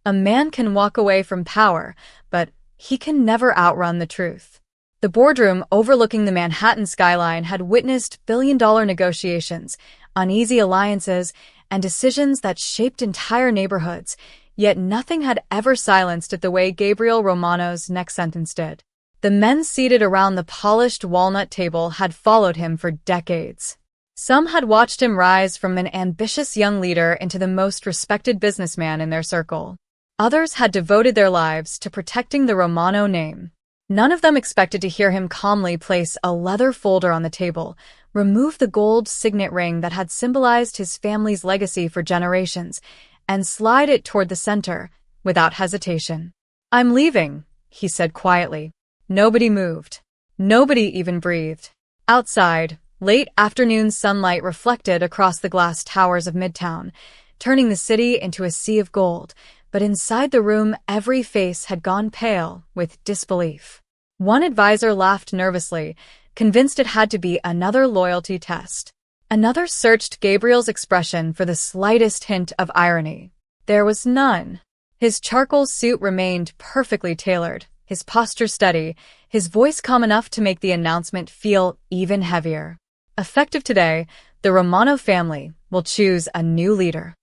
A man can walk away from power, but he can never outrun the truth. The boardroom overlooking the Manhattan skyline had witnessed billion-dollar negotiations, uneasy alliances, and decisions that shaped entire neighborhoods, yet nothing had ever silenced it the way Gabriel Romano's next sentence did. The men seated around the polished walnut table had followed him for decades. Some had watched him rise from an ambitious young leader into the most respected businessman in their circle. Others had devoted their lives to protecting the Romano name. None of them expected to hear him calmly place a leather folder on the table, remove the gold signet ring that had symbolized his family's legacy for generations, and slide it toward the center, without hesitation. "I'm leaving," he said quietly. Nobody moved. Nobody even breathed. Outside, late afternoon sunlight reflected across the glass towers of Midtown, turning the city into a sea of gold, but inside the room every face had gone pale with disbelief. One advisor laughed nervously, convinced it had to be another loyalty test. Another searched Gabriel's expression for the slightest hint of irony. There was none. His charcoal suit remained perfectly tailored, his posture steady, his voice calm enough to make the announcement feel even heavier. Effective today, the Romano family will choose a new leader.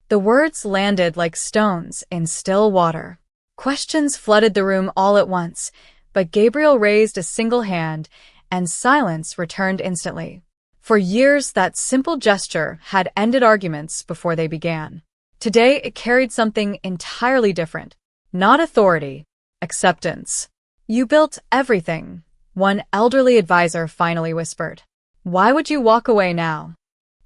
The words landed like stones in still water. Questions flooded the room all at once, but Gabriel raised a single hand, and silence returned instantly. For years, that simple gesture had ended arguments before they began. Today, it carried something entirely different. Not authority, acceptance. "You built everything," one elderly advisor finally whispered. "Why would you walk away now?"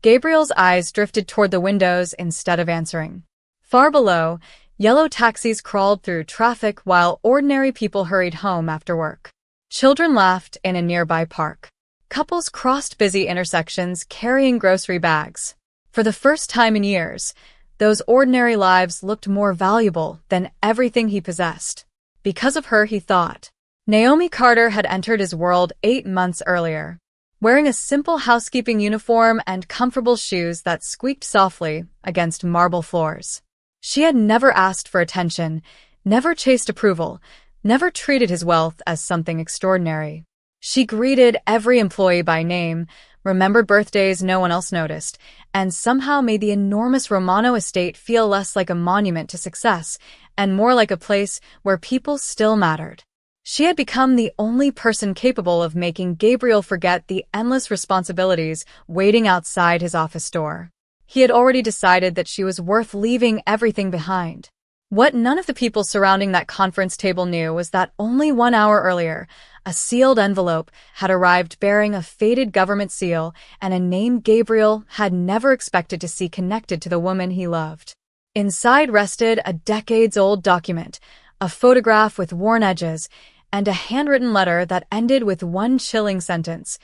Gabriel's eyes drifted toward the windows instead of answering. Far below, yellow taxis crawled through traffic while ordinary people hurried home after work. Children laughed in a nearby park. Couples crossed busy intersections carrying grocery bags. For the first time in years, those ordinary lives looked more valuable than everything he possessed. Because of her, he thought. Naomi Carter had entered his world 8 months earlier. Wearing a simple housekeeping uniform and comfortable shoes that squeaked softly against marble floors. She had never asked for attention, never chased approval, never treated his wealth as something extraordinary. She greeted every employee by name, remembered birthdays no one else noticed, and somehow made the enormous Romano estate feel less like a monument to success and more like a place where people still mattered. She had become the only person capable of making Gabriel forget the endless responsibilities waiting outside his office door. He had already decided that she was worth leaving everything behind. What none of the people surrounding that conference table knew was that only 1 hour earlier, a sealed envelope had arrived bearing a faded government seal and a name Gabriel had never expected to see connected to the woman he loved. Inside rested a decades-old document, a photograph with worn edges, and a handwritten letter that ended with one chilling sentence.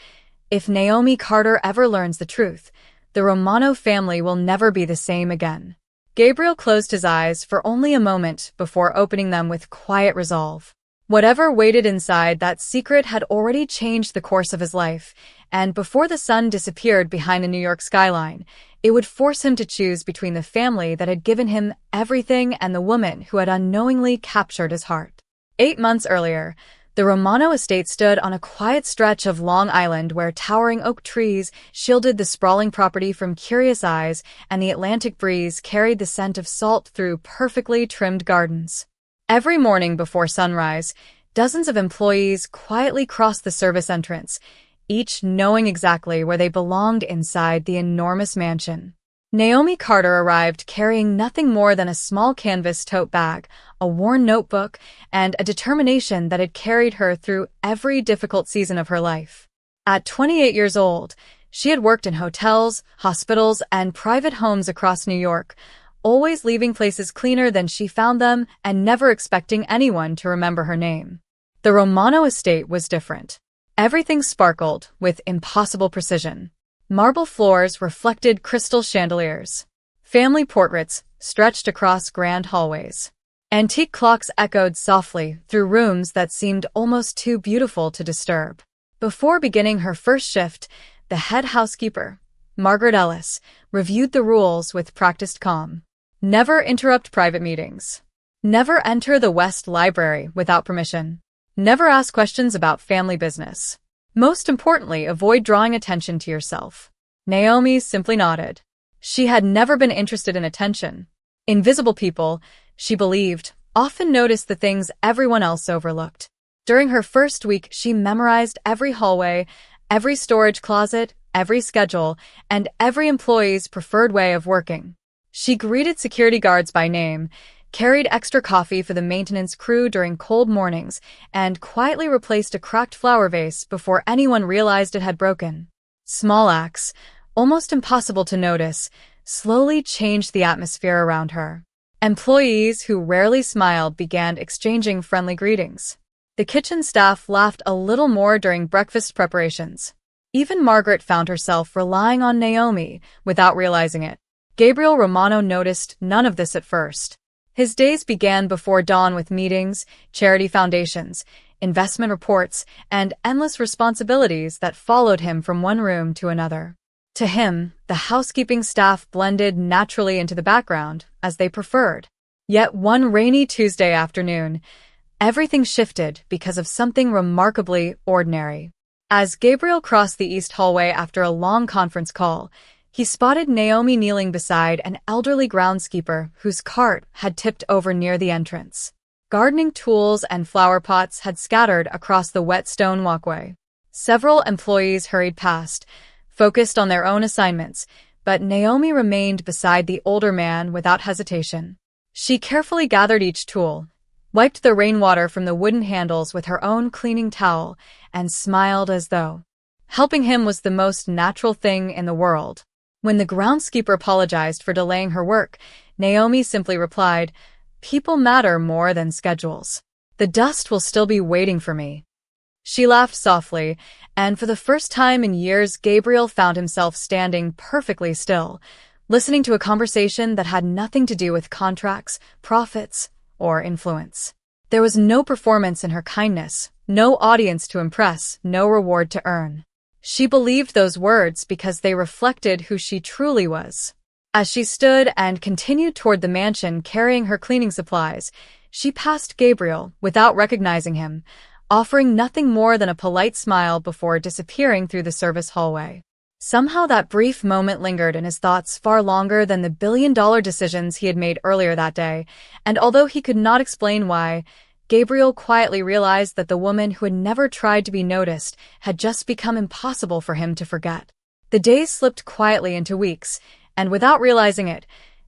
"If Naomi Carter ever learns the truth, the Romano family will never be the same again." Gabriel closed his eyes for only a moment before opening them with quiet resolve. Whatever waited inside that secret had already changed the course of his life, and before the sun disappeared behind the New York skyline, it would force him to choose between the family that had given him everything and the woman who had unknowingly captured his heart. 8 months earlier, the Romano estate stood on a quiet stretch of Long Island where towering oak trees shielded the sprawling property from curious eyes and the Atlantic breeze carried the scent of salt through perfectly trimmed gardens. Every morning before sunrise, dozens of employees quietly crossed the service entrance, each knowing exactly where they belonged inside the enormous mansion. Naomi Carter arrived carrying nothing more than a small canvas tote bag, a worn notebook, and a determination that had carried her through every difficult season of her life. At 28 years old, she had worked in hotels, hospitals, and private homes across New York, always leaving places cleaner than she found them and never expecting anyone to remember her name. The Romano estate was different. Everything sparkled with impossible precision. Marble floors reflected crystal chandeliers. Family portraits stretched across grand hallways. Antique clocks echoed softly through rooms that seemed almost too beautiful to disturb. Before beginning her first shift, the head housekeeper, Margaret Ellis, reviewed the rules with practiced calm. Never interrupt private meetings. Never enter the West Library without permission. Never ask questions about family business. Most importantly, avoid drawing attention to yourself. Naomi simply nodded. She had never been interested in attention. Invisible people, she believed, often noticed the things everyone else overlooked. During her first week, she memorized every hallway, every storage closet, every schedule, and every employee's preferred way of working. She greeted security guards by name, carried extra coffee for the maintenance crew during cold mornings, and quietly replaced a cracked flower vase before anyone realized it had broken. Small acts, almost impossible to notice, slowly changed the atmosphere around her. Employees who rarely smiled began exchanging friendly greetings. The kitchen staff laughed a little more during breakfast preparations. Even Margaret found herself relying on Naomi without realizing it. Gabriel Romano noticed none of this at first. His days began before dawn with meetings, charity foundations, investment reports, and endless responsibilities that followed him from one room to another. To him, the housekeeping staff blended naturally into the background, as they preferred. Yet one rainy Tuesday afternoon, everything shifted because of something remarkably ordinary. As Gabriel crossed the east hallway after a long conference call, he spotted Naomi kneeling beside an elderly groundskeeper whose cart had tipped over near the entrance. Gardening tools and flower pots had scattered across the wet stone walkway. Several employees hurried past, focused on their own assignments, but Naomi remained beside the older man without hesitation. She carefully gathered each tool, wiped the rainwater from the wooden handles with her own cleaning towel, and smiled as though helping him was the most natural thing in the world. When the groundskeeper apologized for delaying her work, Naomi simply replied, "People matter more than schedules. The dust will still be waiting for me." She laughed softly, and for the first time in years, Gabriel found himself standing perfectly still, listening to a conversation that had nothing to do with contracts, profits, or influence. There was no performance in her kindness, no audience to impress, no reward to earn. She believed those words because they reflected who she truly was. As she stood and continued toward the mansion carrying her cleaning supplies, she passed Gabriel without recognizing him, offering nothing more than a polite smile before disappearing through the service hallway. Somehow that brief moment lingered in his thoughts far longer than the billion-dollar decisions he had made earlier that day, and although he could not explain why, Gabriel quietly realized that the woman who had never tried to be noticed had just become impossible for him to forget. The days slipped quietly into weeks, and without realizing it,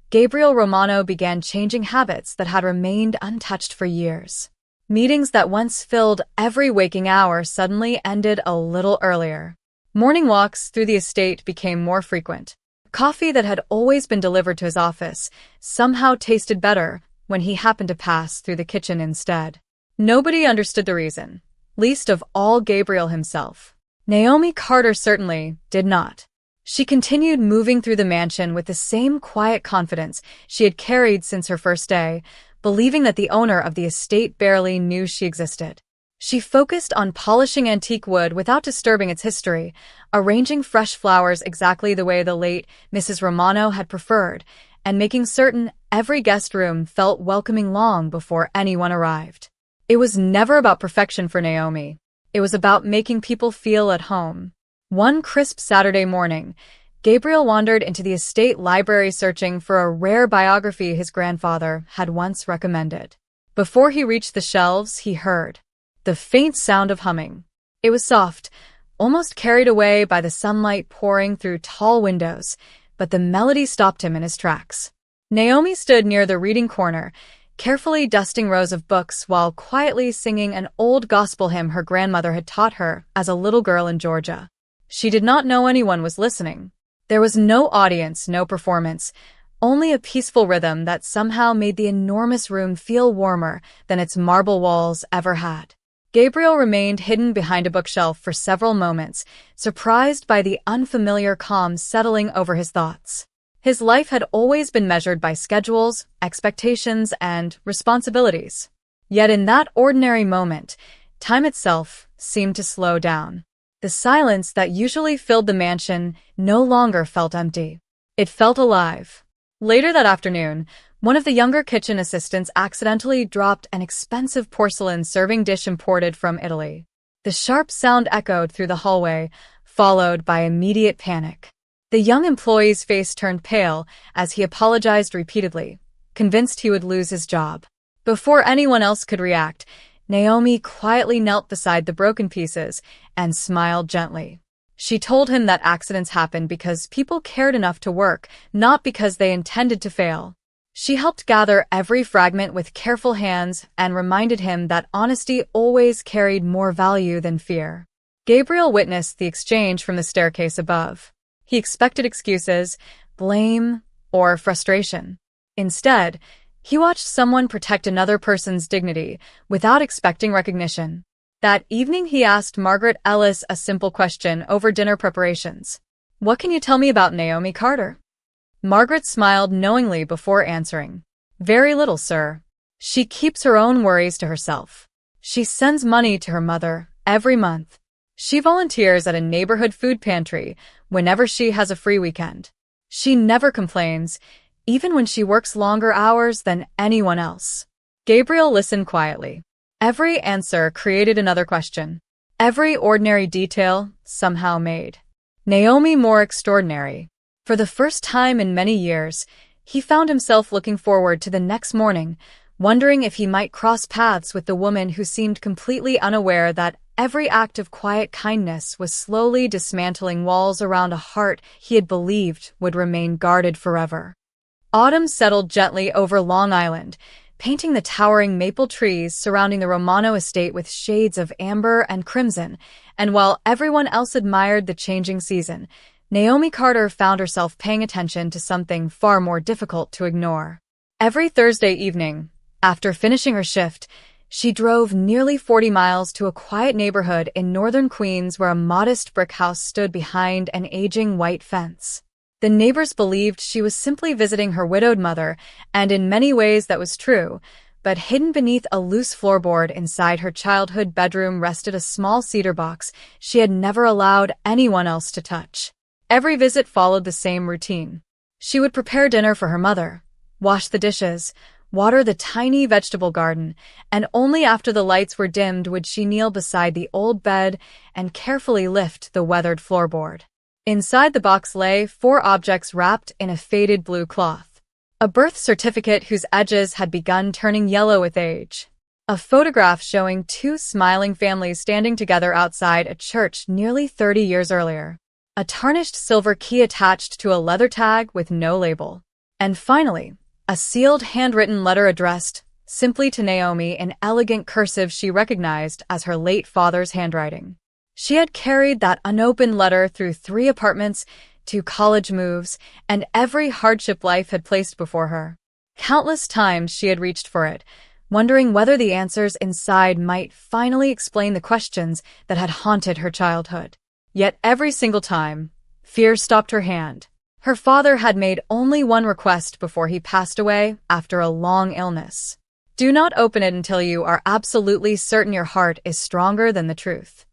Gabriel Romano began changing habits that had remained untouched for years. Meetings that once filled every waking hour suddenly ended a little earlier. Morning walks through the estate became more frequent. Coffee that had always been delivered to his office somehow tasted better when he happened to pass through the kitchen instead. Nobody understood the reason, least of all Gabriel himself. Naomi Carter certainly did not. She continued moving through the mansion with the same quiet confidence she had carried since her first day, believing that the owner of the estate barely knew she existed. She focused on polishing antique wood without disturbing its history, arranging fresh flowers exactly the way the late Mrs. Romano had preferred, and making certain every guest room felt welcoming long before anyone arrived. It was never about perfection for Naomi. It was about making people feel at home. One crisp Saturday morning, Gabriel wandered into the estate library searching for a rare biography his grandfather had once recommended. Before he reached the shelves, he heard the faint sound of humming. It was soft, almost carried away by the sunlight pouring through tall windows, but the melody stopped him in his tracks. Naomi stood near the reading corner, carefully dusting rows of books while quietly singing an old gospel hymn her grandmother had taught her as a little girl in Georgia. She did not know anyone was listening. There was no audience, no performance, only a peaceful rhythm that somehow made the enormous room feel warmer than its marble walls ever had. Gabriel remained hidden behind a bookshelf for several moments, surprised by the unfamiliar calm settling over his thoughts. His life had always been measured by schedules, expectations, and responsibilities. Yet in that ordinary moment, time itself seemed to slow down. The silence that usually filled the mansion no longer felt empty. It felt alive. Later that afternoon, one of the younger kitchen assistants accidentally dropped an expensive porcelain serving dish imported from Italy. The sharp sound echoed through the hallway, followed by immediate panic. The young employee's face turned pale as he apologized repeatedly, convinced he would lose his job. Before anyone else could react, Naomi quietly knelt beside the broken pieces and smiled gently. She told him that accidents happened because people cared enough to work, not because they intended to fail. She helped gather every fragment with careful hands and reminded him that honesty always carried more value than fear. Gabriel witnessed the exchange from the staircase above. He expected excuses, blame, or frustration. Instead, he watched someone protect another person's dignity without expecting recognition. That evening he asked Margaret Ellis a simple question over dinner preparations. "What can you tell me about Naomi Carter?" Margaret smiled knowingly before answering. "Very little, sir. She keeps her own worries to herself. She sends money to her mother every month. She volunteers at a neighborhood food pantry whenever she has a free weekend. She never complains, even when she works longer hours than anyone else." Gabriel listened quietly. Every answer created another question. Every ordinary detail somehow made Naomi more extraordinary. For the first time in many years, he found himself looking forward to the next morning, wondering if he might cross paths with the woman who seemed completely unaware that every act of quiet kindness was slowly dismantling walls around a heart he had believed would remain guarded forever. Autumn settled gently over Long Island, painting the towering maple trees surrounding the Romano estate with shades of amber and crimson, and while everyone else admired the changing season, Naomi Carter found herself paying attention to something far more difficult to ignore. Every Thursday evening, after finishing her shift, she drove nearly 40 miles to a quiet neighborhood in northern Queens where a modest brick house stood behind an aging white fence. The neighbors believed she was simply visiting her widowed mother, and in many ways that was true, but hidden beneath a loose floorboard inside her childhood bedroom rested a small cedar box she had never allowed anyone else to touch. Every visit followed the same routine. She would prepare dinner for her mother, wash the dishes, water the tiny vegetable garden, and only after the lights were dimmed would she kneel beside the old bed and carefully lift the weathered floorboard. Inside the box lay 4 objects wrapped in a faded blue cloth. A birth certificate whose edges had begun turning yellow with age. A photograph showing 2 smiling families standing together outside a church nearly 30 years earlier. A tarnished silver key attached to a leather tag with no label. And finally, a sealed handwritten letter addressed simply to Naomi in elegant cursive she recognized as her late father's handwriting. She had carried that unopened letter through 3 apartments, 2 college moves, and every hardship life had placed before her. Countless times she had reached for it, wondering whether the answers inside might finally explain the questions that had haunted her childhood. Yet every single time, fear stopped her hand. Her father had made only one request before he passed away after a long illness. "Do not open it until you are absolutely certain your heart is stronger than the truth."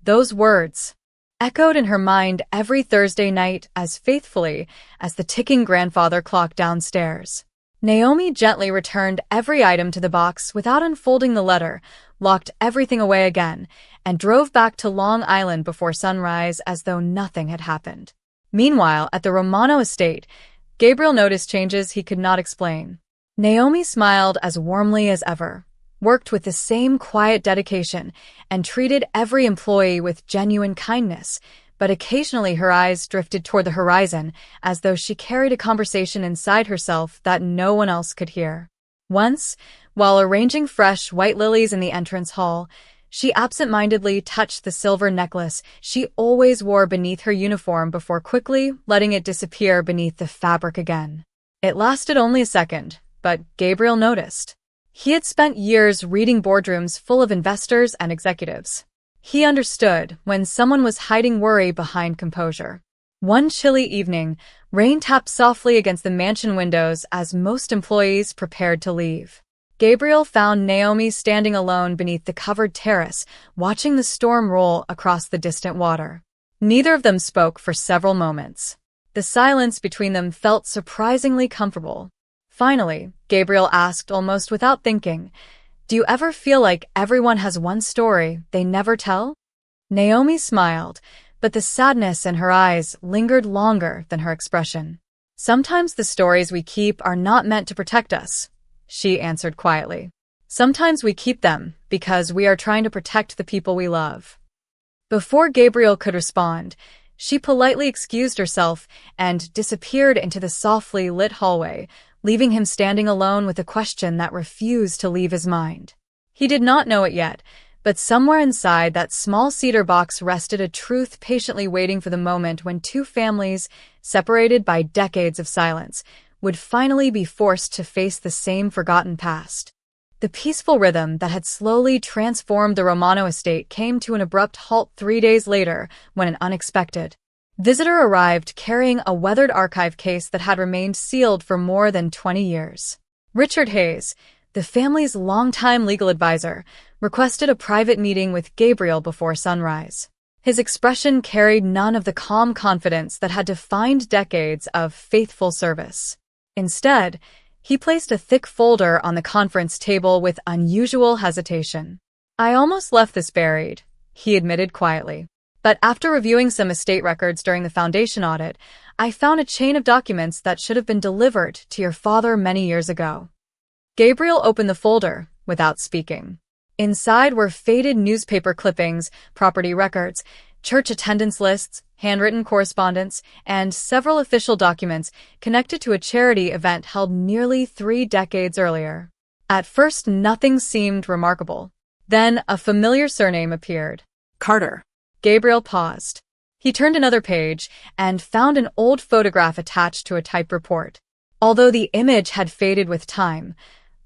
Those words echoed in her mind every Thursday night as faithfully as the ticking grandfather clock downstairs. Naomi gently returned every item to the box without unfolding the letter, locked everything away again, and drove back to Long Island before sunrise as though nothing had happened. Meanwhile, at the Romano estate, Gabriel noticed changes he could not explain. Naomi smiled as warmly as ever, worked with the same quiet dedication, and treated every employee with genuine kindness, but occasionally her eyes drifted toward the horizon as though she carried a conversation inside herself that no one else could hear. Once, while arranging fresh white lilies in the entrance hall, she absent-mindedly touched the silver necklace she always wore beneath her uniform before quickly letting it disappear beneath the fabric again. It lasted only a second, but Gabriel noticed. He had spent years reading boardrooms full of investors and executives. He understood when someone was hiding worry behind composure. One chilly evening, rain tapped softly against the mansion windows as most employees prepared to leave. Gabriel found Naomi standing alone beneath the covered terrace, watching the storm roll across the distant water. Neither of them spoke for several moments. The silence between them felt surprisingly comfortable. Finally, Gabriel asked almost without thinking, "Do you ever feel like everyone has one story they never tell?" Naomi smiled, but the sadness in her eyes lingered longer than her expression. "Sometimes the stories we keep are not meant to protect us," she answered quietly. "Sometimes we keep them because we are trying to protect the people we love." Before Gabriel could respond, she politely excused herself and disappeared into the softly lit hallway, leaving him standing alone with a question that refused to leave his mind. He did not know it yet, but somewhere inside that small cedar box rested a truth patiently waiting for the moment when two families, separated by decades of silence, would finally be forced to face the same forgotten past. The peaceful rhythm that had slowly transformed the Romano estate came to an abrupt halt 3 days later when an unexpected visitor arrived carrying a weathered archive case that had remained sealed for more than 20 years. Richard Hayes, the family's longtime legal advisor, requested a private meeting with Gabriel before sunrise. His expression carried none of the calm confidence that had defined decades of faithful service. Instead, he placed a thick folder on the conference table with unusual hesitation. "I almost left this buried," he admitted quietly. "But after reviewing some estate records during the foundation audit, I found a chain of documents that should have been delivered to your father many years ago." Gabriel opened the folder without speaking. Inside were faded newspaper clippings, property records, church attendance lists, handwritten correspondence, and several official documents connected to a charity event held nearly 3 decades earlier. At first, nothing seemed remarkable. Then a familiar surname appeared. Carter. Gabriel paused. He turned another page and found an old photograph attached to a typed report. Although the image had faded with time,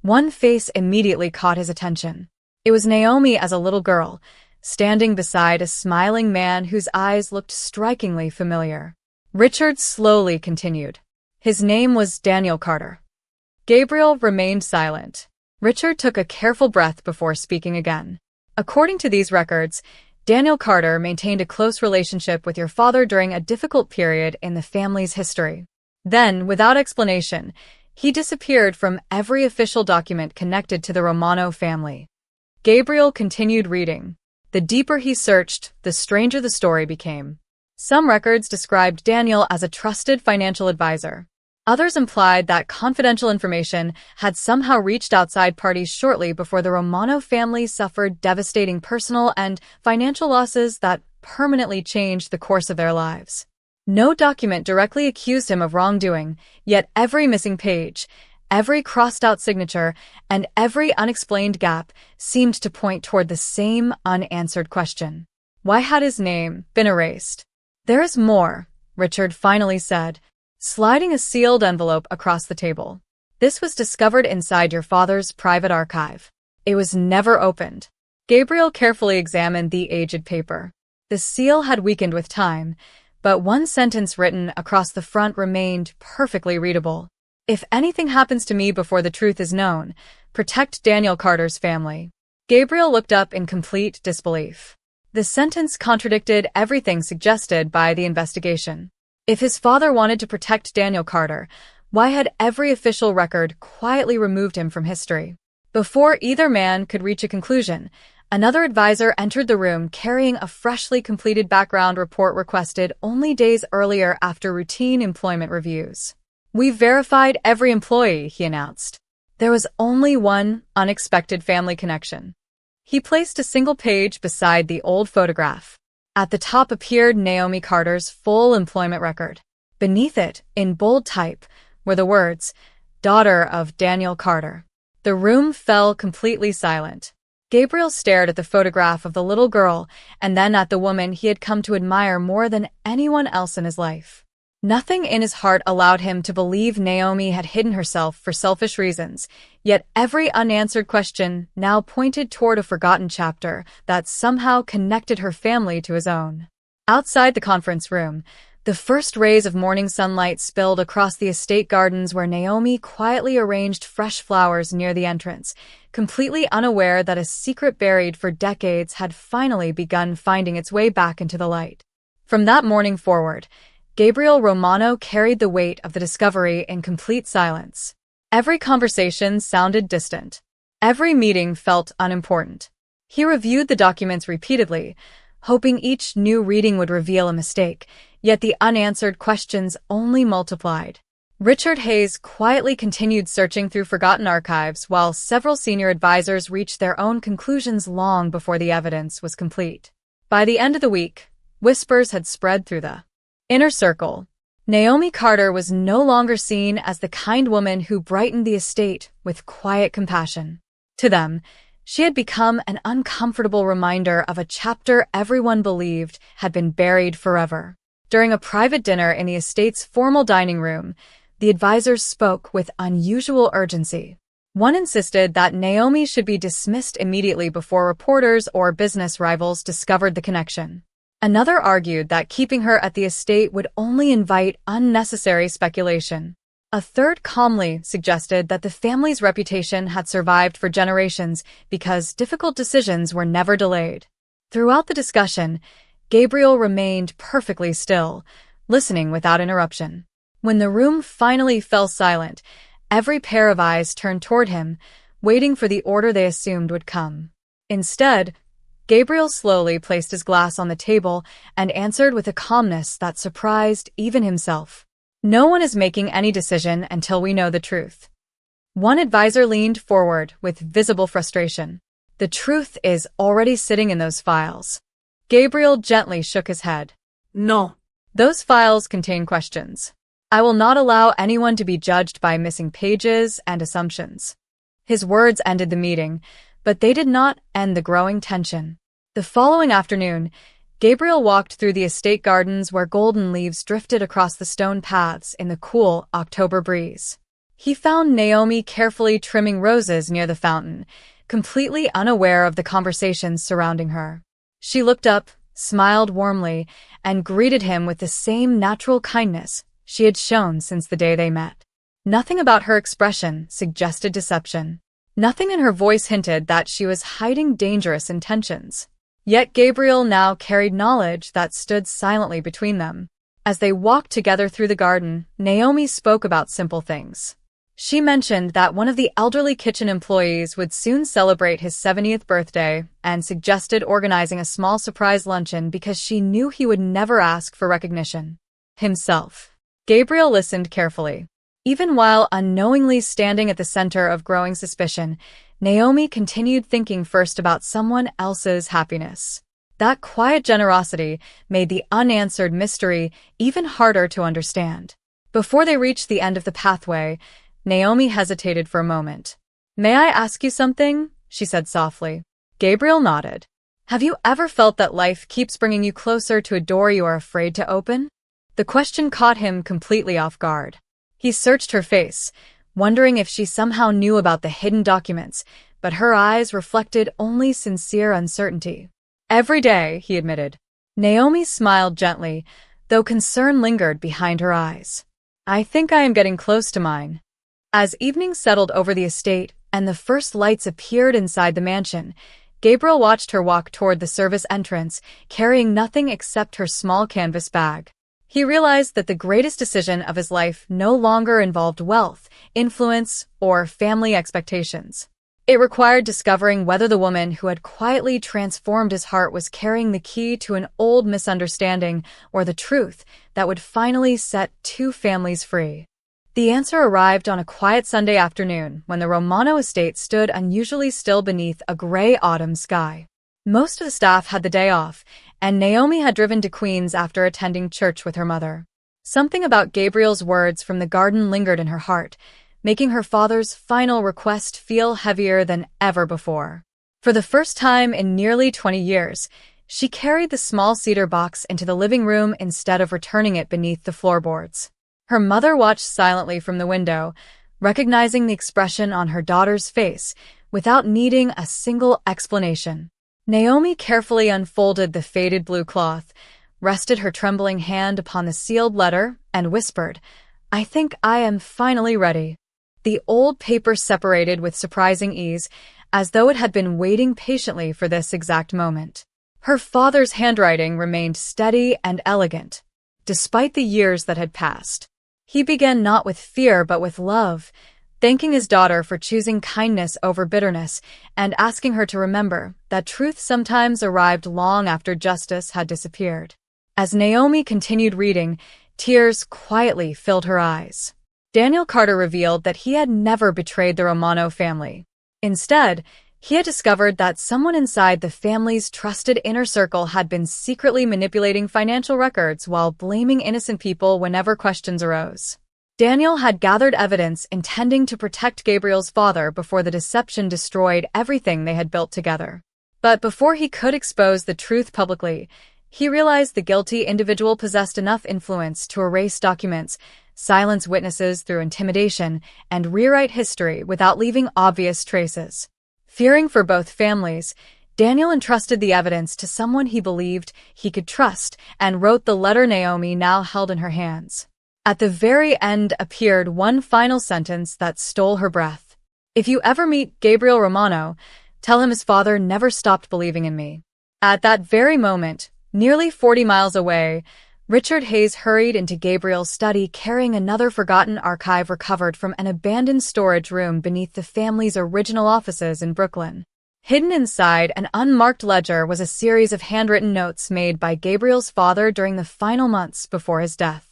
one face immediately caught his attention. It was Naomi as a little girl, standing beside a smiling man whose eyes looked strikingly familiar. Richard slowly continued. His name was Daniel Carter. Gabriel remained silent. Richard took a careful breath before speaking again. "According to these records, Daniel Carter maintained a close relationship with your father during a difficult period in the family's history. Then, without explanation, he disappeared from every official document connected to the Romano family." Gabriel continued reading. The deeper he searched, the stranger the story became. Some records described Daniel as a trusted financial advisor. Others implied that confidential information had somehow reached outside parties shortly before the Romano family suffered devastating personal and financial losses that permanently changed the course of their lives. No document directly accused him of wrongdoing, yet every missing page, every crossed-out signature, and every unexplained gap seemed to point toward the same unanswered question. Why had his name been erased? "There is more," Richard finally said, sliding a sealed envelope across the table. "This was discovered inside your father's private archive. It was never opened." Gabriel carefully examined the aged paper. The seal had weakened with time, but one sentence written across the front remained perfectly readable. "If anything happens to me before the truth is known, protect Daniel Carter's family." Gabriel looked up in complete disbelief. The sentence contradicted everything suggested by the investigation. If his father wanted to protect Daniel Carter, why had every official record quietly removed him from history? Before either man could reach a conclusion, another advisor entered the room carrying a freshly completed background report requested only days earlier after routine employment reviews. "We've verified every employee," he announced. There was only one unexpected family connection. He placed a single page beside the old photograph. At the top appeared Naomi Carter's full employment record. Beneath it, in bold type, were the words, "Daughter of Daniel Carter." The room fell completely silent. Gabriel stared at the photograph of the little girl and then at the woman he had come to admire more than anyone else in his life. Nothing in his heart allowed him to believe Naomi had hidden herself for selfish reasons, yet every unanswered question now pointed toward a forgotten chapter that somehow connected her family to his own. Outside the conference room, the first rays of morning sunlight spilled across the estate gardens where Naomi quietly arranged fresh flowers near the entrance, completely unaware that a secret buried for decades had finally begun finding its way back into the light. From that morning forward, Gabriel Romano carried the weight of the discovery in complete silence. Every conversation sounded distant. Every meeting felt unimportant. He reviewed the documents repeatedly, hoping each new reading would reveal a mistake, yet the unanswered questions only multiplied. Richard Hayes quietly continued searching through forgotten archives while several senior advisors reached their own conclusions long before the evidence was complete. By the end of the week, whispers had spread through the inner circle. Naomi Carter was no longer seen as the kind woman who brightened the estate with quiet compassion. To them, she had become an uncomfortable reminder of a chapter everyone believed had been buried forever. During a private dinner in the estate's formal dining room, the advisors spoke with unusual urgency. One insisted that Naomi should be dismissed immediately before reporters or business rivals discovered the connection. Another argued that keeping her at the estate would only invite unnecessary speculation. A third calmly suggested that the family's reputation had survived for generations because difficult decisions were never delayed. Throughout the discussion, Gabriel remained perfectly still, listening without interruption. When the room finally fell silent, every pair of eyes turned toward him, waiting for the order they assumed would come. Instead, Gabriel slowly placed his glass on the table and answered with a calmness that surprised even himself. "No one is making any decision until we know the truth." One advisor leaned forward with visible frustration. "The truth is already sitting in those files." Gabriel gently shook his head. No. "Those files contain questions. I will not allow anyone to be judged by missing pages and assumptions." His words ended the meeting, but they did not end the growing tension. The following afternoon, Gabriel walked through the estate gardens where golden leaves drifted across the stone paths in the cool October breeze. He found Naomi carefully trimming roses near the fountain, completely unaware of the conversations surrounding her. She looked up, smiled warmly, and greeted him with the same natural kindness she had shown since the day they met. Nothing about her expression suggested deception. Nothing in her voice hinted that she was hiding dangerous intentions. Yet Gabriel now carried knowledge that stood silently between them. As they walked together through the garden, Naomi spoke about simple things. She mentioned that one of the elderly kitchen employees would soon celebrate his 70th birthday and suggested organizing a small surprise luncheon because she knew he would never ask for recognition himself. Gabriel listened carefully. Even while unknowingly standing at the center of growing suspicion, Naomi continued thinking first about someone else's happiness. That quiet generosity made the unanswered mystery even harder to understand. Before they reached the end of the pathway, Naomi hesitated for a moment. "May I ask you something?" she said softly. Gabriel nodded. "Have you ever felt that life keeps bringing you closer to a door you are afraid to open?" The question caught him completely off guard. He searched her face, wondering if she somehow knew about the hidden documents, but her eyes reflected only sincere uncertainty. "Every day," he admitted. Naomi smiled gently, though concern lingered behind her eyes. "I think I am getting close to mine." As evening settled over the estate and the first lights appeared inside the mansion, Gabriel watched her walk toward the service entrance, carrying nothing except her small canvas bag. He realized that the greatest decision of his life no longer involved wealth, influence, or family expectations. It required discovering whether the woman who had quietly transformed his heart was carrying the key to an old misunderstanding or the truth that would finally set two families free. The answer arrived on a quiet Sunday afternoon when the Romano estate stood unusually still beneath a gray autumn sky. Most of the staff had the day off, and Naomi had driven to Queens after attending church with her mother. Something about Gabriel's words from the garden lingered in her heart, making her father's final request feel heavier than ever before. For the first time in nearly 20 years, she carried the small cedar box into the living room instead of returning it beneath the floorboards. Her mother watched silently from the window, recognizing the expression on her daughter's face without needing a single explanation. Naomi carefully unfolded the faded blue cloth, rested her trembling hand upon the sealed letter, and whispered, "I think I am finally ready." The old paper separated with surprising ease, as though it had been waiting patiently for this exact moment. Her father's handwriting remained steady and elegant, despite the years that had passed. He began not with fear but with love, thanking his daughter for choosing kindness over bitterness and asking her to remember that truth sometimes arrived long after justice had disappeared. As Naomi continued reading, tears quietly filled her eyes. Daniel Carter revealed that he had never betrayed the Romano family. Instead, he had discovered that someone inside the family's trusted inner circle had been secretly manipulating financial records while blaming innocent people whenever questions arose. Daniel had gathered evidence intending to protect Gabriel's father before the deception destroyed everything they had built together. But before he could expose the truth publicly, he realized the guilty individual possessed enough influence to erase documents, silence witnesses through intimidation, and rewrite history without leaving obvious traces. Fearing for both families, Daniel entrusted the evidence to someone he believed he could trust and wrote the letter Naomi now held in her hands. At the very end appeared one final sentence that stole her breath. "If you ever meet Gabriel Romano, tell him his father never stopped believing in me." At that very moment, nearly 40 miles away, Richard Hayes hurried into Gabriel's study carrying another forgotten archive recovered from an abandoned storage room beneath the family's original offices in Brooklyn. Hidden inside an unmarked ledger was a series of handwritten notes made by Gabriel's father during the final months before his death.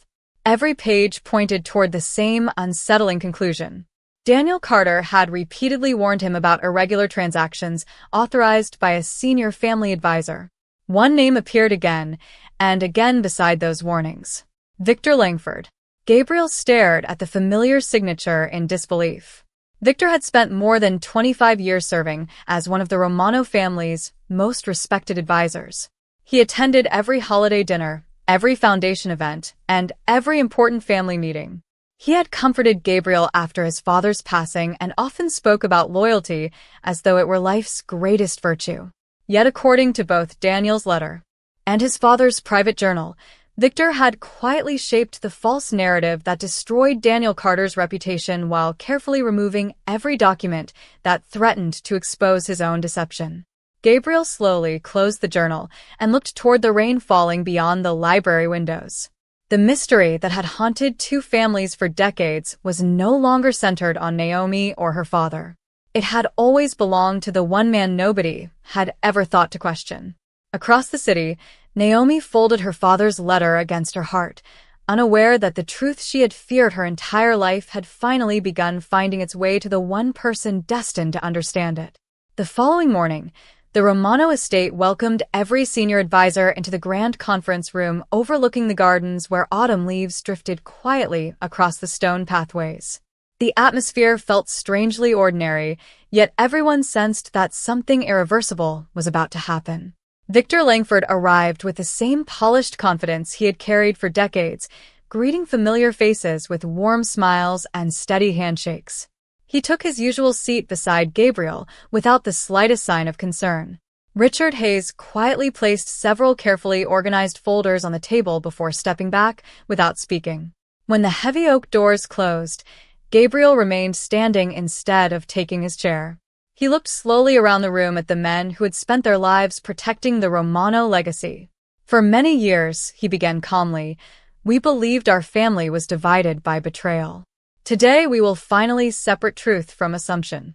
Every page pointed toward the same unsettling conclusion. Daniel Carter had repeatedly warned him about irregular transactions authorized by a senior family advisor. One name appeared again and again beside those warnings: Victor Langford. Gabriel stared at the familiar signature in disbelief. Victor had spent more than 25 years serving as one of the Romano family's most respected advisors. He attended every holiday dinner, every foundation event, and every important family meeting. He had comforted Gabriel after his father's passing and often spoke about loyalty as though it were life's greatest virtue. Yet according to both Daniel's letter and his father's private journal, Victor had quietly shaped the false narrative that destroyed Daniel Carter's reputation while carefully removing every document that threatened to expose his own deception. Gabriel slowly closed the journal and looked toward the rain falling beyond the library windows. The mystery that had haunted two families for decades was no longer centered on Naomi or her father. It had always belonged to the one man nobody had ever thought to question. Across the city, Naomi folded her father's letter against her heart, unaware that the truth she had feared her entire life had finally begun finding its way to the one person destined to understand it. The following morning, the Romano estate welcomed every senior advisor into the grand conference room overlooking the gardens where autumn leaves drifted quietly across the stone pathways. The atmosphere felt strangely ordinary, yet everyone sensed that something irreversible was about to happen. Victor Langford arrived with the same polished confidence he had carried for decades, greeting familiar faces with warm smiles and steady handshakes. He took his usual seat beside Gabriel without the slightest sign of concern. Richard Hayes quietly placed several carefully organized folders on the table before stepping back without speaking. When the heavy oak doors closed, Gabriel remained standing instead of taking his chair. He looked slowly around the room at the men who had spent their lives protecting the Romano legacy. "For many years," he began calmly, "we believed our family was divided by betrayal. Today we will finally separate truth from assumption."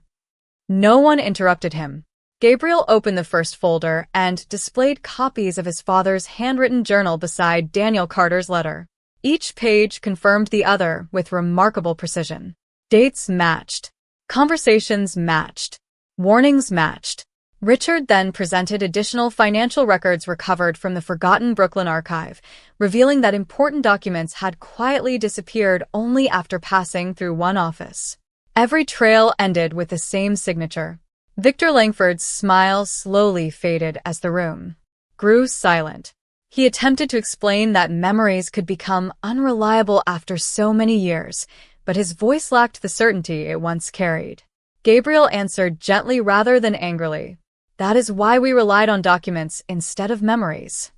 No one interrupted him. Gabriel opened the first folder and displayed copies of his father's handwritten journal beside Daniel Carter's letter. Each page confirmed the other with remarkable precision. Dates matched. Conversations matched. Warnings matched. Richard then presented additional financial records recovered from the forgotten Brooklyn archive, revealing that important documents had quietly disappeared only after passing through one office. Every trail ended with the same signature. Victor Langford's smile slowly faded as the room grew silent. He attempted to explain that memories could become unreliable after so many years, but his voice lacked the certainty it once carried. Gabriel answered gently rather than angrily. "That is why we relied on documents instead of memories."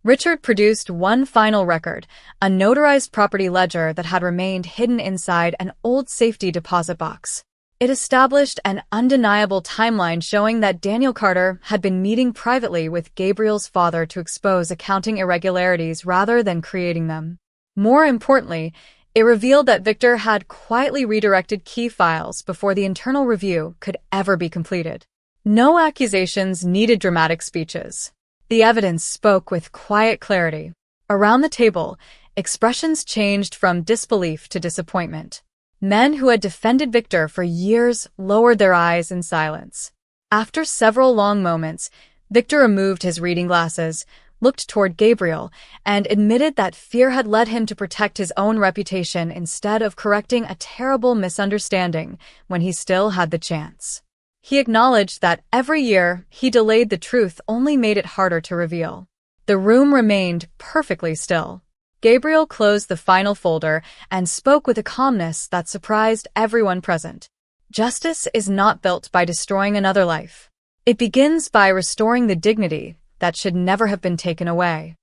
Richard produced one final record, a notarized property ledger that had remained hidden inside an old safety deposit box. It established an undeniable timeline showing that Daniel Carter had been meeting privately with Gabriel's father to expose accounting irregularities rather than creating them. More importantly, It revealed that Victor had quietly redirected key files before the internal review could ever be completed. No accusations needed dramatic speeches. The evidence spoke with quiet clarity. Around the table, expressions changed from disbelief to disappointment. Men who had defended Victor for years lowered their eyes in silence. After several long moments, Victor removed his reading glasses, looked toward Gabriel, and admitted that fear had led him to protect his own reputation instead of correcting a terrible misunderstanding when he still had the chance. He acknowledged that every year he delayed the truth only made it harder to reveal. The room remained perfectly still. Gabriel closed the final folder and spoke with a calmness that surprised everyone present. Justice is not built by destroying another life. It begins by restoring the dignity that should never have been taken away.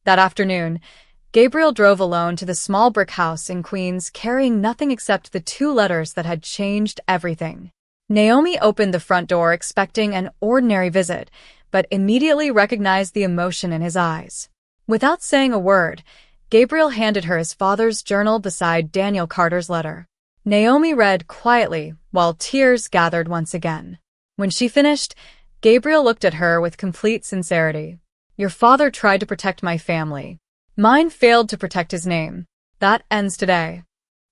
That afternoon, Gabriel drove alone to the small brick house in Queens, carrying nothing except the 2 letters that had changed everything. Naomi opened the front door expecting an ordinary visit, but immediately recognized the emotion in his eyes. Without saying a word, Gabriel handed her his father's journal beside Daniel Carter's letter. Naomi read quietly while tears gathered once again. When she finished, Gabriel looked at her with complete sincerity. Your father tried to protect my family. Mine failed to protect his name. That ends today.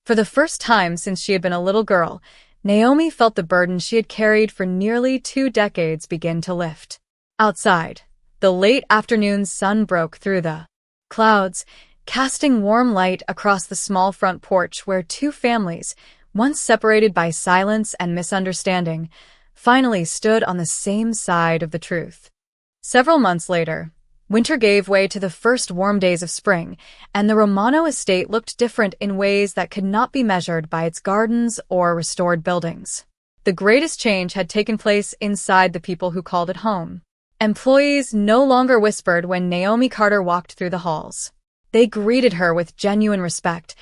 For the first time since she had been a little girl, Naomi felt the burden she had carried for nearly 2 decades begin to lift. Outside, the late afternoon sun broke through the clouds, casting warm light across the small front porch where 2 families, once separated by silence and misunderstanding, finally stood on the same side of the truth. Several months later, winter gave way to the first warm days of spring, and the Romano estate looked different in ways that could not be measured by its gardens or restored buildings. The greatest change had taken place inside the people who called it home. Employees no longer whispered when Naomi Carter walked through the halls. They greeted her with genuine respect,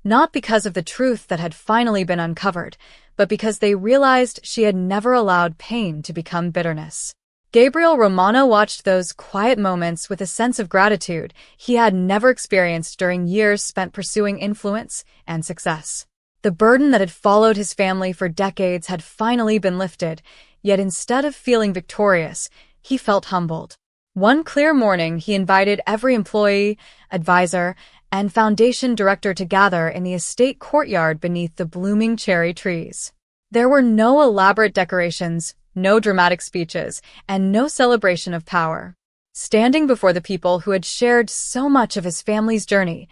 not because of the truth that had finally been uncovered, but because they realized she had never allowed pain to become bitterness. Gabriel Romano watched those quiet moments with a sense of gratitude he had never experienced during years spent pursuing influence and success. The burden that had followed his family for decades had finally been lifted, yet instead of feeling victorious, he felt humbled. One clear morning, he invited every employee, advisor, and foundation director to gather in the estate courtyard beneath the blooming cherry trees. There were no elaborate decorations, no dramatic speeches, and no celebration of power. Standing before the people who had shared so much of his family's journey,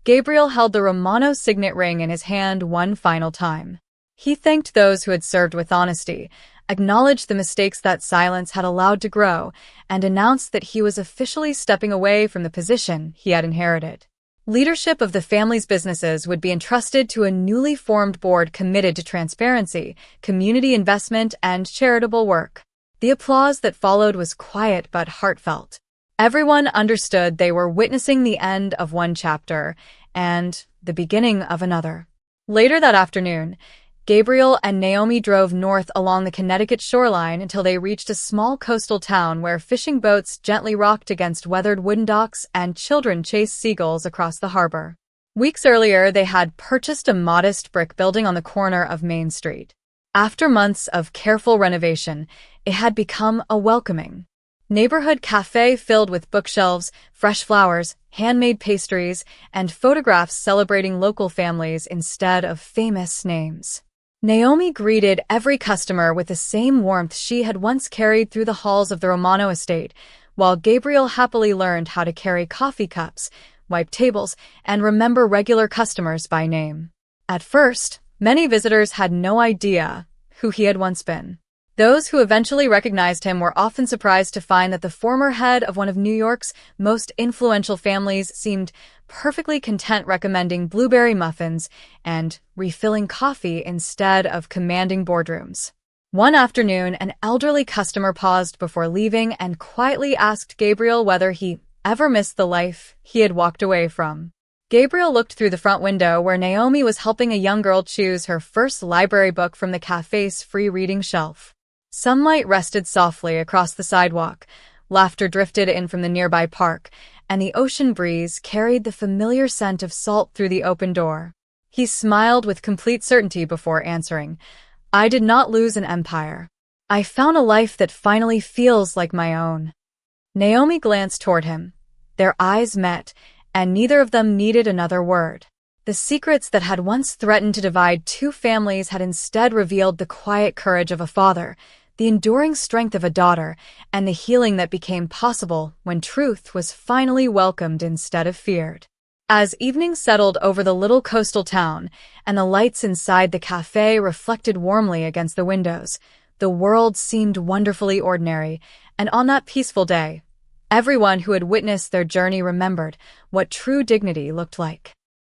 Gabriel held the Romano signet ring in his hand one final time. He thanked those who had served with honesty, acknowledged the mistakes that silence had allowed to grow, and announced that he was officially stepping away from the position he had inherited. Leadership of the family's businesses would be entrusted to a newly formed board committed to transparency, community investment, and charitable work. The applause that followed was quiet but heartfelt. Everyone understood they were witnessing the end of one chapter and the beginning of another. Later that afternoon, Gabriel and Naomi drove north along the Connecticut shoreline until they reached a small coastal town where fishing boats gently rocked against weathered wooden docks and children chased seagulls across the harbor. Weeks earlier, they had purchased a modest brick building on the corner of Main Street. After months of careful renovation, it had become a welcoming neighborhood cafe filled with bookshelves, fresh flowers, handmade pastries, and photographs celebrating local families instead of famous names. Naomi greeted every customer with the same warmth she had once carried through the halls of the Romano estate, while Gabriel happily learned how to carry coffee cups, wipe tables, and remember regular customers by name. At first, many visitors had no idea who he had once been. Those who eventually recognized him were often surprised to find that the former head of one of New York's most influential families seemed perfectly content recommending blueberry muffins and refilling coffee instead of commanding boardrooms. One afternoon, an elderly customer paused before leaving and quietly asked Gabriel whether he ever missed the life he had walked away from. Gabriel looked through the front window where Naomi was helping a young girl choose her first library book from the cafe's free reading shelf. Sunlight rested softly across the sidewalk, laughter drifted in from the nearby park, and the ocean breeze carried the familiar scent of salt through the open door. He smiled with complete certainty before answering, "I did not lose an empire. I found a life that finally feels like my own." Naomi glanced toward him. Their eyes met, and neither of them needed another word. The secrets that had once threatened to divide two families had instead revealed the quiet courage of a father, the enduring strength of a daughter, and the healing that became possible when truth was finally welcomed instead of feared. As evening settled over the little coastal town, and the lights inside the cafe reflected warmly against the windows, the world seemed wonderfully ordinary, and on that peaceful day, everyone who had witnessed their journey remembered what true dignity looked like.